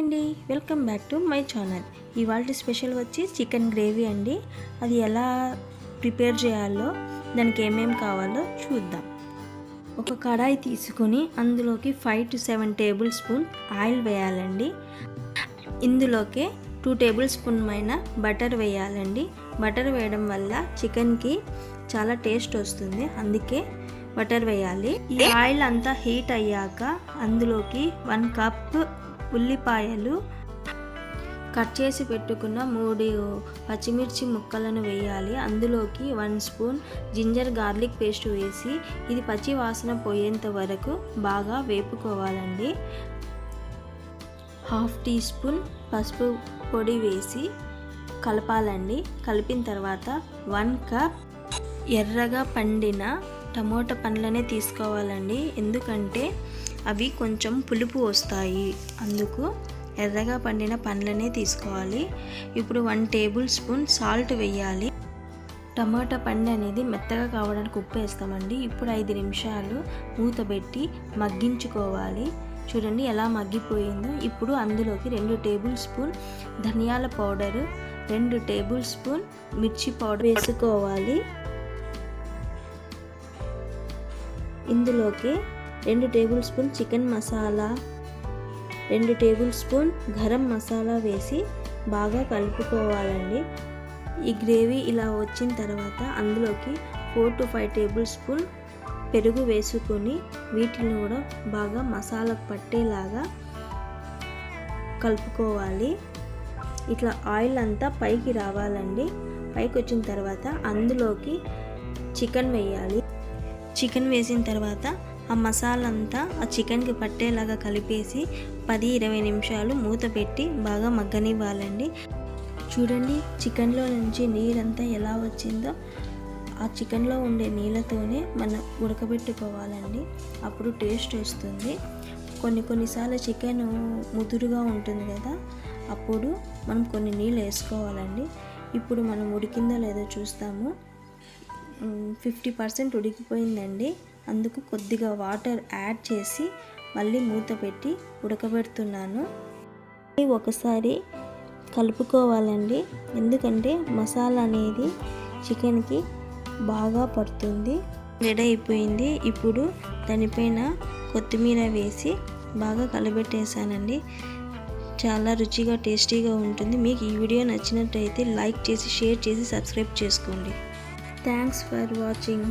అండి, welcome back to my channel. ఇవాళ special వచ్చి చికెన్ గ్రేవీ అండి. అది ఎలా ప్రిపేర్ చేయాలో, దానికి ఏమేమి కావాలో చూద్దాం. ఒక కడాయి తీసుకొని అందులోకి 5 to 7 టేబుల్ స్పూన్ ఆయిల్ వేయాలండి. ఇందులోకి 2 టేబుల్ స్పూన్ పైన బటర్ వేయాలండి. బటర్ వేయడం వల్ల చికెన్కి చాలా టేస్ట్ వస్తుంది, అందుకే బటర్ వేయాలి. ఈ ఆయిల్ అంతా హీట్ అయ్యాక అందులోకి 1 కప్ ఉల్లిపాయలు, కట్ చేసి పెట్టుకున్న 3 పచ్చిమిర్చి ముక్కలను వేయాలి. అందులోకి 1 స్పూన్ జింజర్ గార్లిక్ పేస్ట్ వేసి ఇది పచ్చి వాసన పోయేంత వరకు బాగా వేపుకోవాలండి. 1/2 టీ స్పూన్ పసుపు పొడి వేసి కలపాలండి. కలిపిన తర్వాత 1 కప్ ఎర్రగా పండిన టమోటా పండ్లనే తీసుకోవాలండి, ఎందుకంటే అవి కొంచెం పులుపు వస్తాయి, అందుకు ఎర్రగా పండిన పండ్లనే తీసుకోవాలి. ఇప్పుడు 1 టేబుల్ స్పూన్ సాల్ట్ వేయాలి. టమాటా పండు అనేది మెత్తగా కావడానికి ఉప్పు వేస్తామండి. ఇప్పుడు 5 నిమిషాలు మూత పెట్టి మగ్గించుకోవాలి. చూడండి ఎలా మగ్గిపోయిందో. ఇప్పుడు అందులోకి 2 టేబుల్ స్పూన్ ధనియాల పౌడరు, 2 టేబుల్ స్పూన్ మిర్చి పౌడర్ వేసుకోవాలి. ఇందులోకి 2 table spoon chicken masala, 2 table spoon garam masala వేసి బాగా కలుపుకోవాలండి. ఈ గ్రేవీ ఇలా వచ్చిన తర్వాత అందులోకి 4 to 5 టేబుల్ స్పూన్ పెరుగు వేసుకొని వీటిని కూడా బాగా మసాలా పట్టేలాగా కలుపుకోవాలి. ఇట్లా ఆయిల్ అంతా పైకి రావాలండి. పైకి వచ్చిన తర్వాత అందులోకి చికెన్ వేయాలి. చికెన్ వేసిన తర్వాత ఆ మసాలా అంతా ఆ చికెన్కి పట్టేలాగా కలిపేసి 10-20 నిమిషాలు మూత పెట్టి బాగా మగ్గనివ్వాలండి. చూడండి చికెన్లో నుంచి నీరంతా ఎలా వచ్చిందో. ఆ చికెన్లో ఉండే నీళ్ళతోనే మనం ఉడకబెట్టుకోవాలండి, అప్పుడు టేస్ట్ వస్తుంది. కొన్నిసార్లు చికెన్ ముదురుగా ఉంటుంది కదా, అప్పుడు మనం కొన్ని నీళ్ళు వేసుకోవాలండి. ఇప్పుడు మనం ఉడికిందో లేదో చూస్తాము. 50% ఉడికిపోయిందండి. అందుకు కొద్దిగా వాటర్ యాడ్ చేసి మళ్ళీ మూత పెట్టి ఉడకబెడుతున్నాను. ఒకసారి కలుపుకోవాలండి, ఎందుకంటే మసాలా అనేది చికెన్కి బాగా పడుతుంది. రెడీ అయిపోయింది. ఇప్పుడు దానిపైన కొత్తిమీర వేసి బాగా కలబెట్టేసానండి. చాలా రుచిగా టేస్టీగా ఉంటుంది. మీకు ఈ వీడియో నచ్చినట్టయితే లైక్ చేసి, షేర్ చేసి, సబ్స్క్రైబ్ చేసుకోండి. Thanks for watching.